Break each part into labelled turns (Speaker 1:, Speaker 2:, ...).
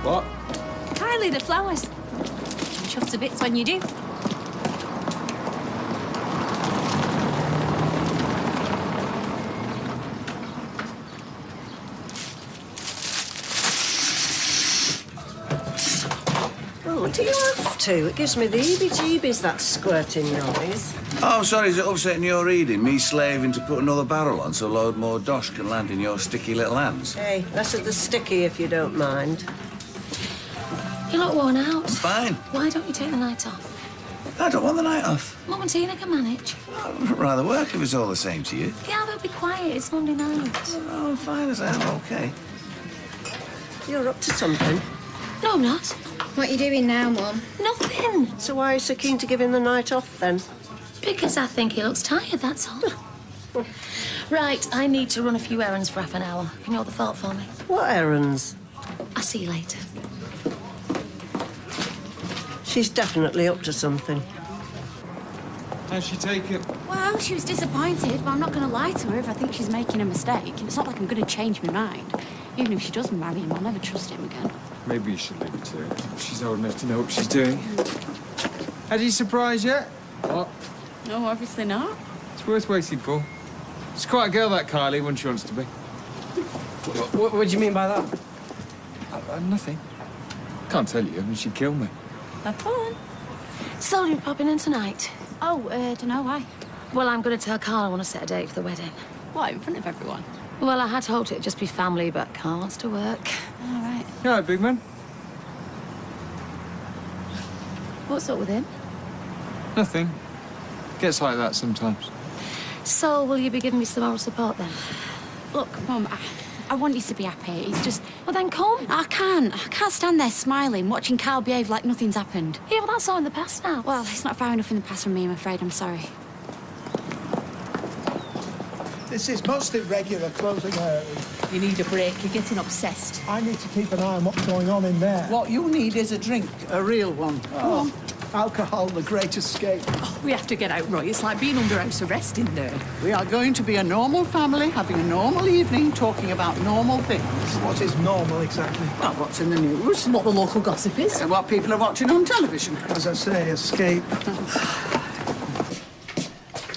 Speaker 1: What?
Speaker 2: Kylie, the flowers. Chuffed to bits when you do.
Speaker 3: Oh, what do you have to? It gives me the heebie-jeebies, that squirting noise.
Speaker 4: Oh, sorry, is it upsetting your reading? Me slaving to put another barrel on so a load more dosh can land in your sticky little hands?
Speaker 3: Hey, less of the sticky if you don't mind.
Speaker 2: You look worn out.
Speaker 4: I'm fine.
Speaker 2: Why don't you take the night off?
Speaker 4: I don't want the night off.
Speaker 2: Mum and Tina can manage.
Speaker 4: I'd rather work if it's all the same to you.
Speaker 2: Yeah, but be quiet. It's Monday night.
Speaker 4: Oh, I'm fine as I am, OK.
Speaker 3: You're up to something.
Speaker 2: No, I'm not.
Speaker 5: What are you doing now, Mum?
Speaker 2: Nothing.
Speaker 3: So why are you so keen to give him the night off, then?
Speaker 2: Because I think he looks tired, that's all. Right, I need to run a few errands for half an hour. Can you hold the thought for me?
Speaker 3: What errands?
Speaker 2: I'll see you later.
Speaker 3: She's definitely up to something.
Speaker 1: How'd she take it?
Speaker 6: Well, she was disappointed, but I'm not going to lie to her if I think she's making a mistake. It's not like I'm going to change my mind. Even if she does marry him, I'll never trust him again.
Speaker 1: Maybe you should leave it to her. She's old enough to know what she's doing. Had you surprised yet? What?
Speaker 6: No, obviously not.
Speaker 1: It's worth waiting for. She's quite a girl, that Kylie, when she wants to be.
Speaker 7: What do you mean by that?
Speaker 1: Nothing. Can't tell you. I mean, she'd kill me.
Speaker 6: Have fun.
Speaker 2: So you're popping in tonight?
Speaker 6: Oh, don't know why.
Speaker 2: Well, I'm going to tell Carl I want to set a date for the wedding.
Speaker 6: What, in front of everyone?
Speaker 2: Well, I had hoped it'd just be family, but Carl wants to work.
Speaker 6: All right.
Speaker 1: You all right, big man?
Speaker 2: What's up with him?
Speaker 1: Nothing. Gets like that sometimes.
Speaker 2: So, will you be giving me some moral support then?
Speaker 6: Look, Mum, I want you to be happy. It's just...
Speaker 2: Well, then come.
Speaker 6: I can't stand there smiling, watching Carl behave like nothing's happened.
Speaker 2: Yeah, well, that's all in the past now.
Speaker 6: Well, it's not far enough in the past for me, I'm afraid. I'm sorry.
Speaker 8: This is most irregular clothing area.
Speaker 9: You need a break. You're getting obsessed.
Speaker 8: I need to keep an eye on what's going on in there.
Speaker 9: What you need is a drink. A real one.
Speaker 8: Oh, alcohol, the great escape.
Speaker 9: Oh, we have to get out, Roy. It's like being under house arrest in there. We are going to be a normal family, having a normal evening, talking about normal things.
Speaker 8: What is normal, exactly?
Speaker 9: Well, what's in the news? What the local gossip is. And what people are watching on television.
Speaker 8: As I say, escape.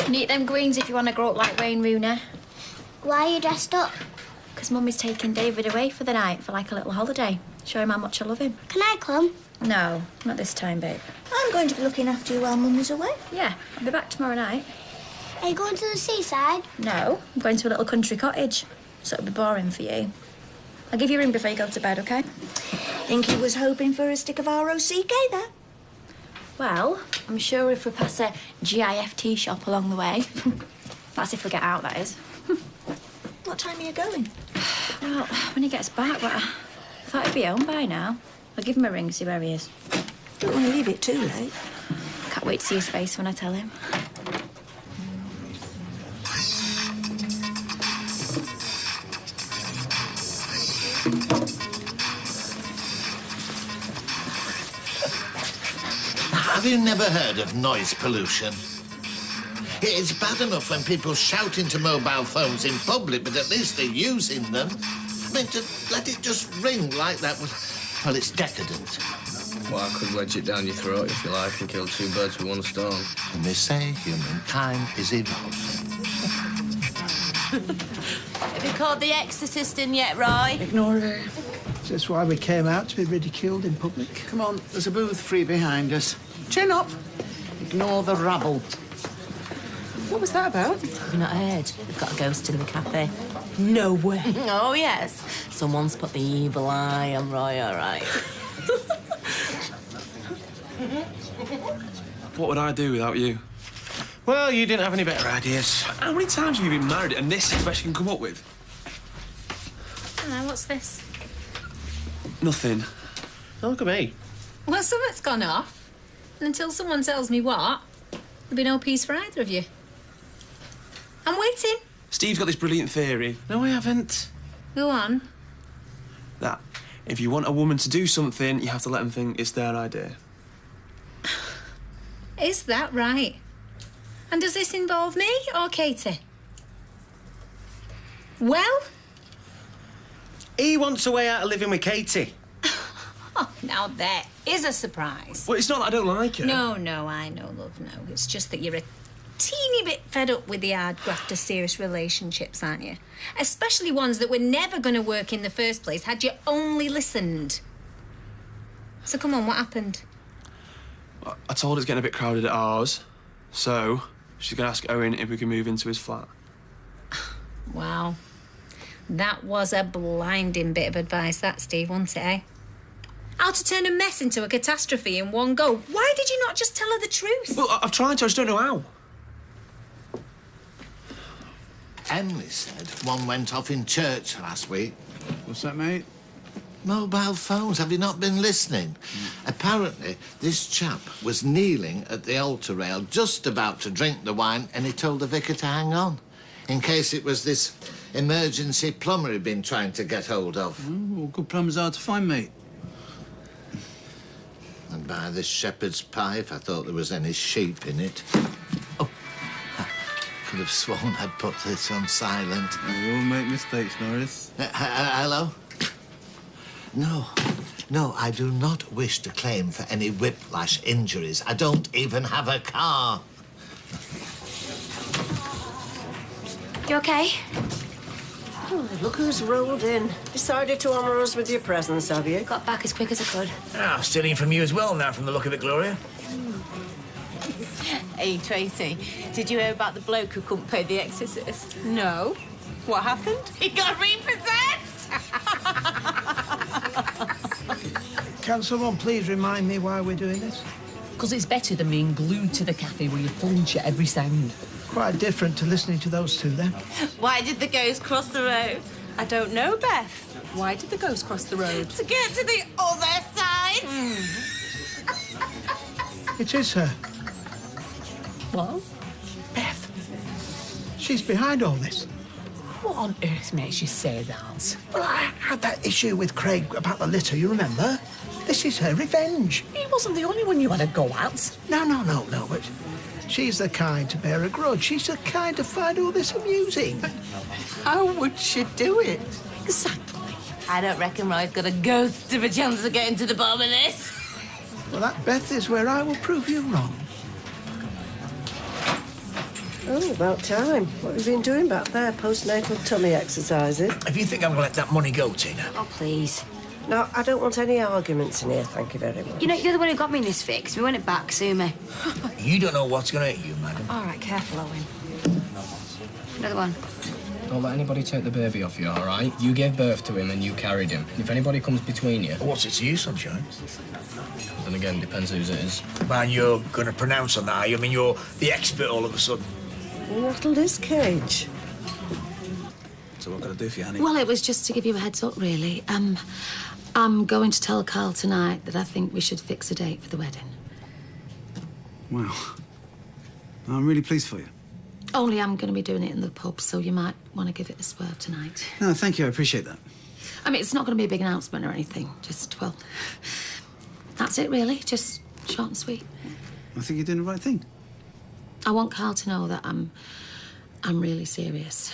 Speaker 5: Need them greens if you want to grow up like Wayne Rooney.
Speaker 10: Why are you dressed up?
Speaker 5: Because Mummy's taking David away for the night for like a little holiday. Show him how much I love him.
Speaker 10: Can I come?
Speaker 5: No, not this time, babe.
Speaker 10: I'm going to be looking after you while Mummy's away.
Speaker 5: Yeah, I'll be back tomorrow night.
Speaker 10: Are you going to the seaside?
Speaker 5: No, I'm going to a little country cottage. So it'll be boring for you. I'll give you a ring before you go to bed, OK?
Speaker 10: Think he was hoping for a stick of ROCK there.
Speaker 5: Well, I'm sure if we pass a GIFT shop along the way. That's if we get out, that is.
Speaker 10: What time are you going?
Speaker 5: Well, when he gets back, but I thought he'd be home by now. I'll give him a ring, see where he is.
Speaker 10: Don't want to leave it too late.
Speaker 5: Can't wait to see his face when I tell him.
Speaker 11: Have you never heard of noise pollution? It's bad enough when people shout into mobile phones in public, but at least they're using them. I mean, to let it just ring like that, well, it's decadent.
Speaker 7: Well, I could wedge it down your throat if you like and kill two birds with one stone.
Speaker 11: And they say humankind is evolving.
Speaker 6: Have you called the exorcist in yet, Roy?
Speaker 9: Ignore her.
Speaker 8: Is this why we came out, to be ridiculed in public?
Speaker 9: Come on, there's a booth free behind us. Chin up. Ignore the rabble. What was that about?
Speaker 12: Have you not heard? They've got a ghost in the cafe.
Speaker 9: No way.
Speaker 12: Oh, yes. Someone's put the evil eye on Roy, all right.
Speaker 7: What would I do without you? Well, you didn't have any better ideas. How many times have you been married and this is the best you can come up with?
Speaker 5: Hello, what's this?
Speaker 7: Nothing.
Speaker 13: Oh, look at me.
Speaker 5: Well, something's gone off. And until someone tells me what, there'll be no peace for either of you. I'm waiting.
Speaker 7: Steve's got this brilliant theory.
Speaker 13: No, I haven't.
Speaker 5: Go on.
Speaker 7: That if you want a woman to do something, you have to let them think it's their idea.
Speaker 5: Is that right? And does this involve me or Katie? Well?
Speaker 13: He wants a way out of living with Katie.
Speaker 5: Oh, now there is a surprise.
Speaker 7: Well, it's not that I don't like her.
Speaker 5: No, I know, love, no. It's just that you're a teeny bit fed up with the hard graft of serious relationships, aren't you? Especially ones that were never going to work in the first place had you only listened. So come on, what happened?
Speaker 7: I told her it's getting a bit crowded at ours, so she's going to ask Owen if we can move into his flat.
Speaker 5: Wow. That was a blinding bit of advice, that, Steve, wasn't it, eh? How to turn a mess into a catastrophe in one go. Why did you not just tell her the truth?
Speaker 7: Well, I've tried to, I just don't know how.
Speaker 11: Emily said one went off in church last week.
Speaker 4: What's that, mate?
Speaker 11: Mobile phones, have you not been listening? Apparently, this chap was kneeling at the altar rail, just about to drink the wine, and he told the vicar to hang on, in case it was this emergency plumber he'd been trying to get hold of.
Speaker 4: Well, good plumbers are to find, mate.
Speaker 11: And buy this shepherd's pie if I thought there was any sheep in it. Oh, I could have sworn I'd put this on silent.
Speaker 4: We all make mistakes, Norris.
Speaker 11: Hello? No, I do not wish to claim for any whiplash injuries. I don't even have a car.
Speaker 6: You okay?
Speaker 3: Oh, look who's rolled in. Decided to honour us with your presence, have you?
Speaker 6: Got back as quick as I could.
Speaker 14: Ah, stealing from you as well now, from the look of it, Gloria.
Speaker 12: Hey, Tracy, did you hear about the bloke who couldn't pay the exorcist? No. What happened? He got repossessed!
Speaker 8: Can someone please remind me why we're doing this?
Speaker 15: Because it's better than being glued to the cafe where you flinch at every sound.
Speaker 8: Quite different to listening to those two, then.
Speaker 12: Why did the ghost cross the road? I don't know, Beth.
Speaker 15: Why did the ghost cross the road?
Speaker 12: To get to the other side.
Speaker 8: It is her.
Speaker 15: What?
Speaker 8: Beth. She's behind all this.
Speaker 15: What on earth makes you say that?
Speaker 8: Well, I had that issue with Craig about the litter, you remember? This is her revenge.
Speaker 15: He wasn't the only one you had to go at.
Speaker 8: No, but she's the kind to bear a grudge. She's the kind to find all this amusing.
Speaker 9: How would she do it?
Speaker 15: Exactly.
Speaker 12: I don't reckon Roy's got a ghost of a chance of getting to the bottom of this.
Speaker 8: Well, that, Beth, is where I will prove you wrong.
Speaker 3: Oh, about time. What have you been doing back there? Postnatal tummy exercises?
Speaker 14: If you think I'm going to let that money go, Tina.
Speaker 6: Oh, please.
Speaker 3: No, I don't want any arguments in here, thank you very much.
Speaker 6: You know, you're the one who got me in this fix. We want it back, sue me.
Speaker 14: You don't know what's going to hit you, madam.
Speaker 6: All right, careful, Owen. Another one.
Speaker 16: Don't let anybody take the baby off you, all right? You gave birth to him and you carried him. If anybody comes between you...
Speaker 14: What's it to you, sunshine?
Speaker 16: Then again, depends whose it is.
Speaker 14: Man, you're going to pronounce on that, are you? I mean, you're the expert all of a sudden.
Speaker 3: Rattled his cage.
Speaker 4: So what can I do for you, honey?
Speaker 2: Well, it was just to give you a heads up, really. I'm going to tell Carl tonight that I think we should fix a date for the wedding.
Speaker 4: Wow. I'm really pleased for you.
Speaker 2: Only I'm going to be doing it in the pub, so you might want to give it a swerve tonight.
Speaker 4: No, thank you. I appreciate that.
Speaker 2: I mean, it's not going to be a big announcement or anything. Just, well, that's it, really. Just short and sweet.
Speaker 4: I think you're doing the right thing.
Speaker 2: I want Carl to know that I'm really serious.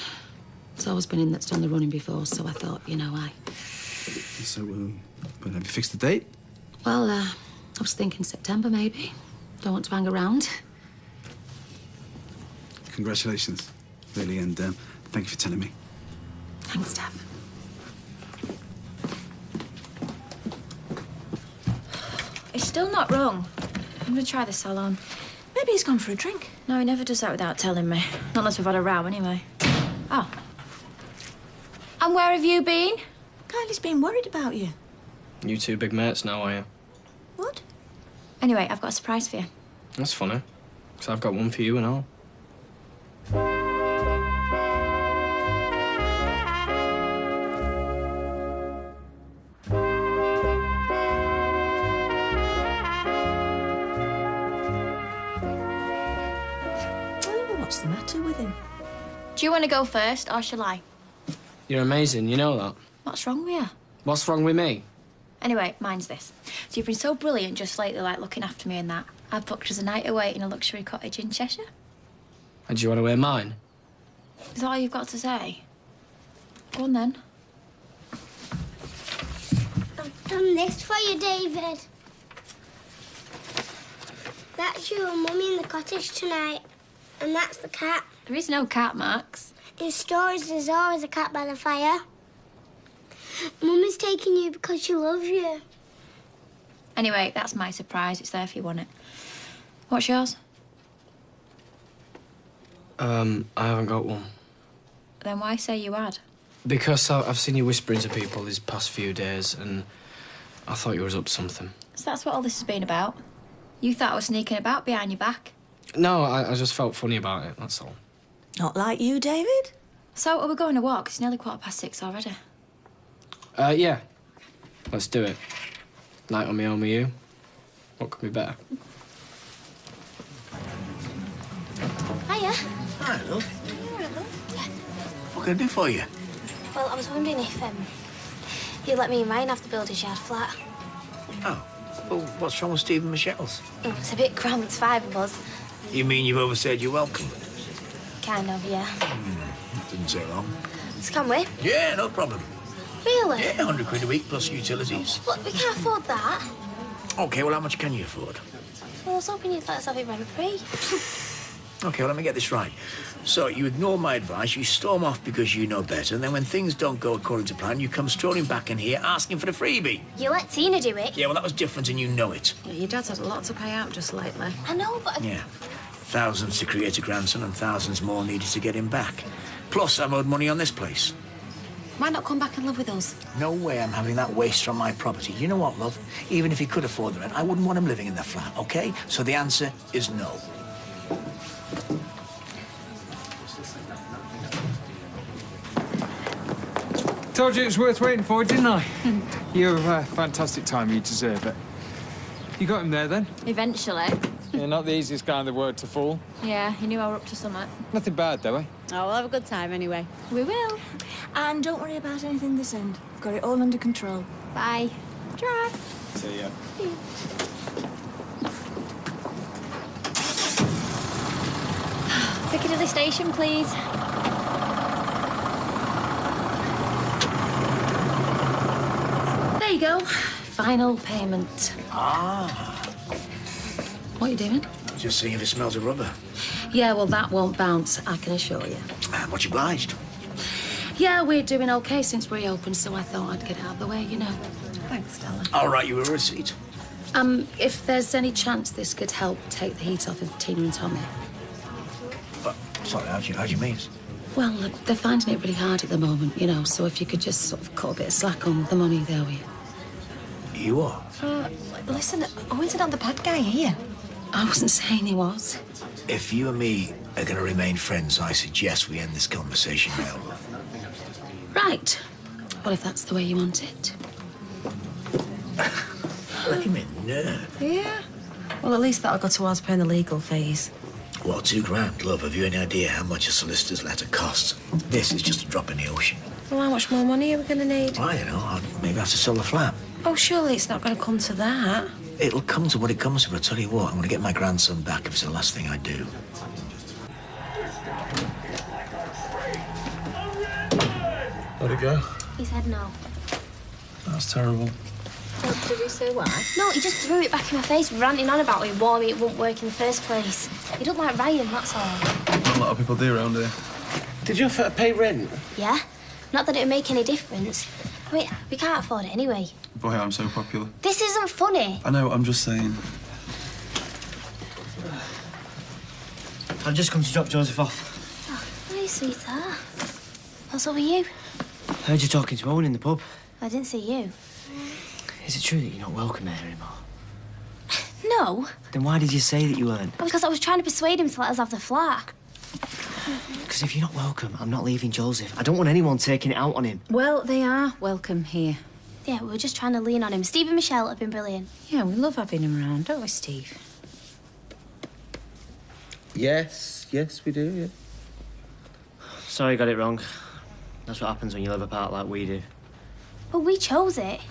Speaker 2: There's always been him that's done the running before, so I thought, you know,
Speaker 4: So, but have you fixed the date?
Speaker 2: Well, I was thinking September, maybe. Don't want to hang around.
Speaker 4: Congratulations, really, and thank you for telling me.
Speaker 2: Thanks, Dave.
Speaker 6: It's still not wrong. I'm going to try the salon. Maybe he's gone for a drink. No, he never does that without telling me. Not unless we've had a row, anyway. Oh. And where have you been? Kylie's been worried about you.
Speaker 16: You two big mates now, are you?
Speaker 6: What? Anyway, I've got a surprise for you.
Speaker 16: That's funny. Because I've got one for you and all.
Speaker 6: What's the matter with him? Do you want to go first, or shall I?
Speaker 16: You're amazing, you know that.
Speaker 6: What's wrong with you?
Speaker 16: What's wrong with me?
Speaker 6: Anyway, mine's this. So you've been so brilliant just lately, like looking after me and that. I've booked us a night away in a luxury cottage in Cheshire.
Speaker 16: And do you want to wear mine?
Speaker 6: Is that all you've got to say? Go on then.
Speaker 17: done this for you, David. That's you and Mummy in the cottage tonight. And that's the cat.
Speaker 6: There is no cat, Max.
Speaker 17: In stories, there's always a cat by the fire. Mummy's taking you because she loves you.
Speaker 6: Anyway, that's my surprise. It's there if you want it. What's yours?
Speaker 16: I haven't got one.
Speaker 6: Then why say you had?
Speaker 16: Because I've seen you whispering to people these past few days, and I thought you was up to something.
Speaker 6: So that's what all this has been about? You thought I was sneaking about behind your back?
Speaker 16: No, I just felt funny about it, that's all.
Speaker 10: Not like you, David?
Speaker 6: So, are we going to walk? It's nearly 6:15 already.
Speaker 16: Yeah. Let's do it. Night on my own with you. What could be better?
Speaker 2: Hiya.
Speaker 14: Hi, love. What can I do for you?
Speaker 2: Well, I was wondering if you'd let me and Ryan have the builder's yard flat.
Speaker 14: Oh. Well, what's wrong with Steve and Michelle's?
Speaker 2: It's a bit cramped, it's 5 of us.
Speaker 14: You mean you've overstayed your welcome?
Speaker 2: Kind of, yeah.
Speaker 14: Didn't say long.
Speaker 2: So can we?
Speaker 14: Yeah, no problem.
Speaker 2: Really?
Speaker 14: Yeah, 100 quid a week plus utilities.
Speaker 2: But we can't afford that.
Speaker 14: OK, well, how much can you afford?
Speaker 2: Well, I was hoping you'd let us have it rent-free.
Speaker 14: OK, well, let me get this right. So, you ignore my advice, you storm off because you know better, and then when things don't go according to plan, you come strolling back in here asking for the freebie.
Speaker 2: You let Tina do it.
Speaker 14: Yeah, well, that was different, and you know it.
Speaker 12: Yeah, your dad's had a lot to pay out just lately.
Speaker 2: I know, but...
Speaker 14: Yeah. Thousands to create a grandson and thousands more needed to get him back. Plus, I'm owed money on this place.
Speaker 6: Why not come back and live with us?
Speaker 14: No way I'm having that waster on my property. You know what, love? Even if he could afford the rent, I wouldn't want him living in the flat, OK? So the answer is no.
Speaker 1: Told you it was worth waiting for, didn't I? You have a fantastic time. You deserve it. You got him there, then?
Speaker 6: Eventually.
Speaker 1: Yeah, not the easiest guy in the world to fool.
Speaker 6: Yeah, you knew I were up to something.
Speaker 1: Nothing bad, though, eh?
Speaker 12: Oh, we'll have a good time anyway.
Speaker 6: We will.
Speaker 10: And don't worry about anything this end. I've got it all under control.
Speaker 6: Bye. Drive.
Speaker 1: See ya.
Speaker 6: Piccadilly Station, please. There you go. Final payment.
Speaker 14: Ah.
Speaker 2: What are you doing?
Speaker 14: Just seeing if it smells of rubber.
Speaker 2: Yeah, well, that won't bounce, I can assure you.
Speaker 14: Much obliged.
Speaker 2: Yeah, we're doing okay since we opened, so I thought I'd get out of the way, you know.
Speaker 12: Thanks, Stella.
Speaker 14: I'll write you a receipt.
Speaker 2: If there's any chance this could help take the heat off of Tina and Tommy.
Speaker 14: Sorry, how do you mean?
Speaker 2: Well, look, they're finding it really hard at the moment, you know, so if you could just sort of cut a bit of slack on the money they owe you.
Speaker 14: You are?
Speaker 10: Listen, Owen's not the bad guy here.
Speaker 2: I wasn't saying he was.
Speaker 14: If you and me are going to remain friends, I suggest we end this conversation now, love.
Speaker 2: Right. Well, if that's the way you want it.
Speaker 14: Look him in nerve.
Speaker 10: Yeah. Well, at least that'll go towards paying the legal fees.
Speaker 14: Well, $2 grand, love. Have you any idea how much a solicitor's letter costs? This is just a drop in the ocean.
Speaker 10: Well, how much more money are we going to need?
Speaker 14: I don't know. I'll maybe have to sell the flat.
Speaker 10: Oh, surely it's not going to come to that.
Speaker 14: It'll come to what it comes to, but I tell you what, I'm going to get my grandson back if it's the last thing I do.
Speaker 7: Let it go.
Speaker 2: He said no.
Speaker 7: That's terrible.
Speaker 5: Did he say why?
Speaker 2: No, he just threw it back in my face, ranting on about it, warning it won't work in the first place. He don't like Ryan, that's all.
Speaker 7: A lot of people do around here.
Speaker 13: Did you offer to pay rent?
Speaker 2: Yeah? Not that it would make any difference. I mean, we can't afford it anyway.
Speaker 7: Boy, I'm so popular.
Speaker 2: This isn't funny.
Speaker 7: I know, I'm just saying.
Speaker 18: I've just come to drop Joseph off.
Speaker 2: Oh, hi, sweetheart. What's up with you?
Speaker 18: I heard you talking to Owen in the pub.
Speaker 2: I didn't see you.
Speaker 18: Is it true that you're not welcome here anymore?
Speaker 2: No.
Speaker 18: Then why did you say that you weren't?
Speaker 2: Because I was trying to persuade him to let us have the flat.
Speaker 18: Because if you're not welcome, I'm not leaving Joseph. I don't want anyone taking it out on him.
Speaker 5: Well, they are welcome here.
Speaker 2: Yeah, we were just trying to lean on him. Steve and Michelle have been brilliant.
Speaker 5: Yeah, we love having him around, don't we, Steve?
Speaker 13: Yes, we do, yeah.
Speaker 18: Sorry, got it wrong. That's what happens when you live apart like we do.
Speaker 2: Well, we chose it.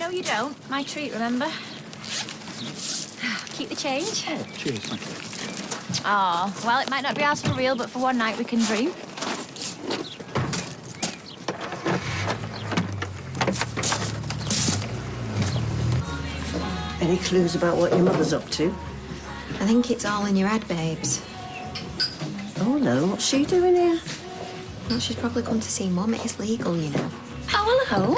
Speaker 6: No, you don't. My treat, remember? Keep the change.
Speaker 13: Oh, cheers, thank you.
Speaker 6: Oh, well, it might not be ours for real, but for one night we can dream.
Speaker 3: Any clues about what your mother's up to?
Speaker 5: I think it's all in your head, babes.
Speaker 3: Oh, no. What's she doing here?
Speaker 5: Well, she's probably come to see Mum. It is legal, you know.
Speaker 2: Oh, hello.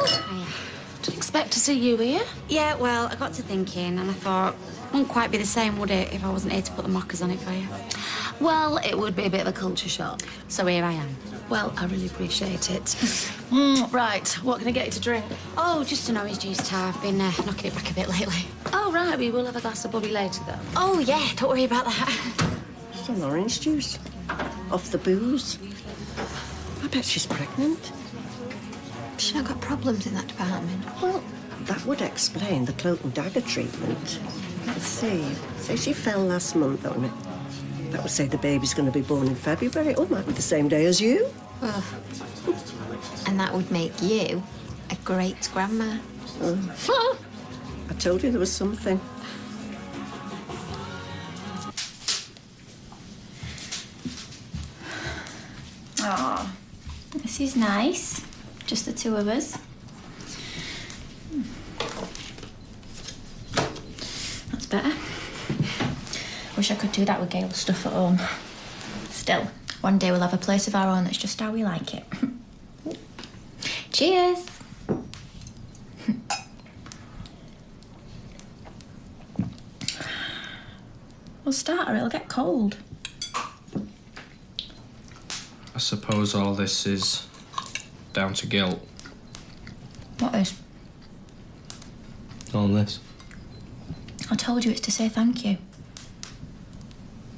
Speaker 2: Didn't expect to see you here.
Speaker 6: Yeah, well, I got to thinking and I thought, it wouldn't quite be the same, would it, if I wasn't here to put the mockers on it for you?
Speaker 2: Well, it would be a bit of a culture shock.
Speaker 6: So here I am.
Speaker 2: Well, I really appreciate it. Right, what can I get you to drink?
Speaker 6: Oh, just an orange juice, Tar. I've been knocking it back a bit lately.
Speaker 2: Oh, right, we will have a glass of bubby later, then.
Speaker 6: Oh, yeah, don't worry about that.
Speaker 3: Some orange juice. Off the booze. I bet she's pregnant.
Speaker 5: She's not got problems in that department.
Speaker 3: Well, that would explain the cloak and dagger treatment. Let's see. Say she fell last month, don't it? That would say the baby's going to be born in February. Oh, might be the same day as you.
Speaker 5: Well, and that would make you a great-grandma.
Speaker 3: Oh. I told you there was something.
Speaker 6: Oh, this is nice. Just the two of us. That's better. Wish I could do that with Gail's stuff at home. Still, one day we'll have a place of our own that's just how we like it. Cheers. We'll start or it'll get cold.
Speaker 16: I suppose all this is down to guilt.
Speaker 6: What is?
Speaker 16: All this.
Speaker 6: I told you it's to say thank you.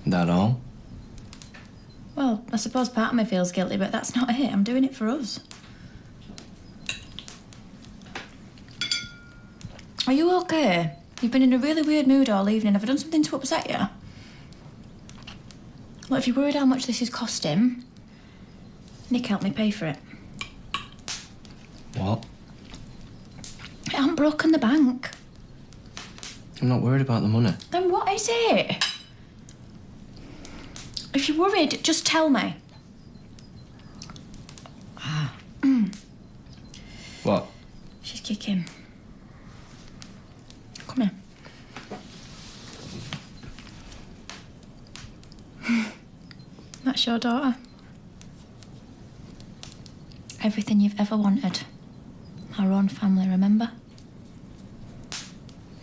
Speaker 16: That all?
Speaker 6: Well, I suppose part of me feels guilty, but that's not it. I'm doing it for us. Are you okay? You've been in a really weird mood all evening. Have I done something to upset you? Well, if you're worried how much this is costing, Nick helped me pay for it.
Speaker 16: What?
Speaker 6: I haven't broken the bank.
Speaker 16: I'm not worried about the money.
Speaker 6: Then what is it? If you're worried, just tell me.
Speaker 16: What?
Speaker 6: She's kicking. Come here. That's your daughter. Everything you've ever wanted. Our own family, remember?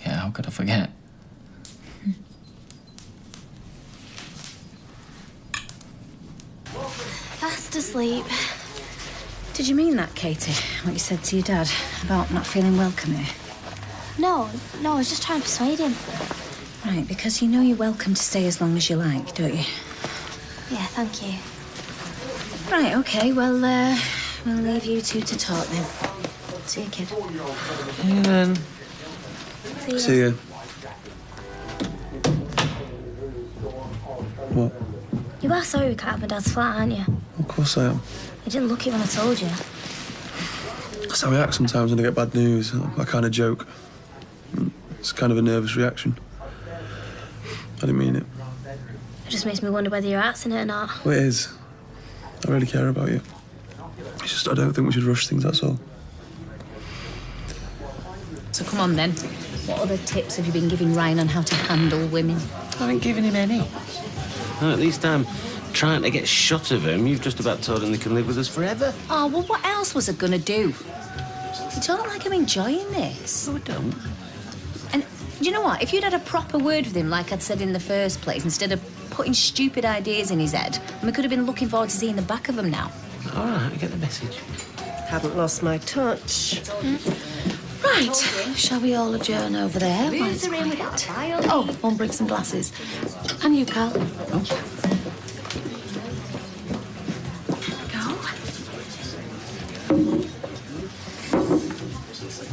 Speaker 16: Yeah, how could I forget?
Speaker 2: Fast asleep.
Speaker 6: Did you mean that, Katie? What you said to your dad about not feeling welcome here?
Speaker 17: No, I was just trying to persuade him.
Speaker 6: Right, because you know you're welcome to stay as long as you like, don't you?
Speaker 17: Yeah, thank you.
Speaker 6: Right, OK, well, we'll leave you two to talk then. See you, kid.
Speaker 16: Yeah, then.
Speaker 17: See ya.
Speaker 4: What?
Speaker 17: You are sorry we can't have my dad's flat, aren't you?
Speaker 4: Of course I am.
Speaker 17: You didn't look it when I told you.
Speaker 4: That's how I act sometimes when I get bad news. I kind of joke. It's kind of a nervous reaction. I didn't mean it.
Speaker 17: It just makes me wonder whether your heart's in it or not.
Speaker 4: Well, it is. I really care about you. It's just I don't think we should rush things, that's all.
Speaker 12: So come on then. What other tips have you been giving Ryan on how to handle women?
Speaker 18: I haven't given him any. Well, at least I'm trying to get shut of him. You've just about told him they can live with us forever.
Speaker 12: Oh, well, what else was I gonna do? You don't like I'm enjoying this.
Speaker 18: No, I don't.
Speaker 12: And do you know what? If you'd had a proper word with him, like I'd said in the first place, instead of putting stupid ideas in his head, we could have been looking forward to seeing the back of him now.
Speaker 18: All right, I get the message.
Speaker 3: Haven't lost my touch.
Speaker 2: Right, shall we all adjourn over there? while it's
Speaker 12: Who's in with
Speaker 2: quiet?
Speaker 12: that violin?
Speaker 2: Oh, one bring some glasses. And you, Carl.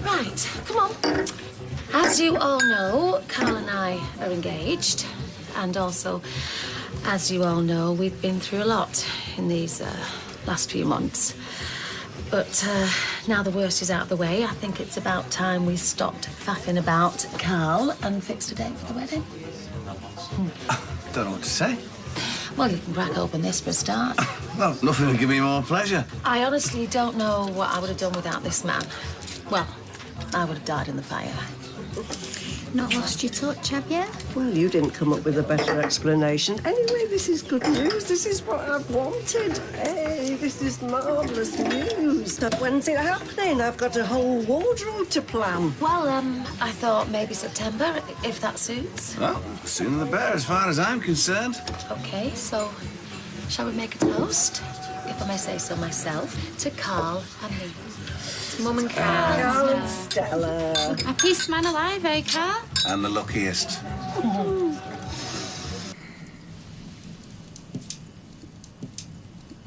Speaker 2: Right, come on. As you all know, Carl and I are engaged. And also, as you all know, we've been through a lot in these last few months. But now the worst is out of the way, I think it's about time we stopped faffing about Carl and fixed a date for the wedding.
Speaker 4: Don't know what to say.
Speaker 2: Well, you can crack open this for a start.
Speaker 4: Well, nothing would give me more pleasure.
Speaker 2: I honestly don't know what I would have done without this man. Well, I would have died in the fire.
Speaker 17: not lost your touch, have you?
Speaker 3: Well, you didn't come up with a better explanation. Anyway, this is good news. This is what I've wanted. Hey, this is marvellous news. When's it happening? I've got a whole wardrobe to plan.
Speaker 2: Well, I thought maybe September, if that suits.
Speaker 19: Well, sooner the better, as far as I'm concerned.
Speaker 2: Okay, so shall we make a toast, if I may say so myself, to Carl and me? To Mum and Carl.
Speaker 3: Oh, Stella.
Speaker 17: Happiest man alive, eh, Carl?
Speaker 19: And the luckiest.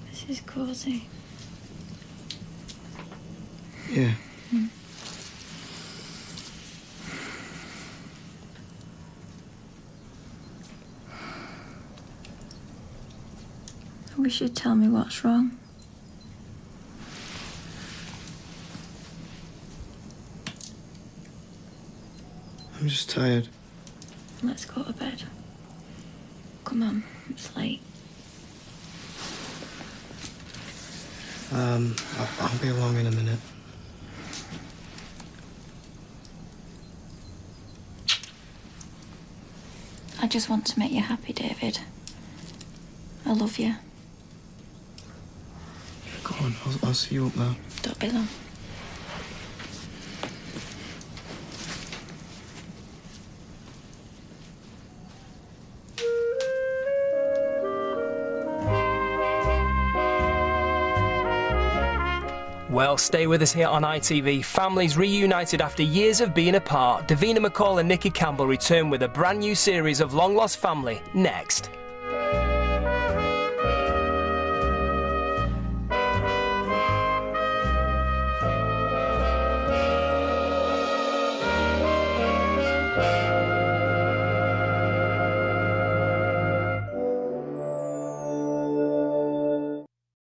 Speaker 6: This is cosy.
Speaker 4: Yeah.
Speaker 6: I wish you'd tell me what's wrong.
Speaker 4: I'm just tired.
Speaker 6: Let's go to bed. Come on, it's late.
Speaker 4: I'll be along in a minute.
Speaker 6: I just want to make you happy, David. I love you.
Speaker 4: Go on, I'll see you up there.
Speaker 6: Don't be long.
Speaker 20: Well, stay with us here on ITV. Families reunited after years of being apart. Davina McCall and Nikki Campbell return with a brand new series of Long Lost Family next.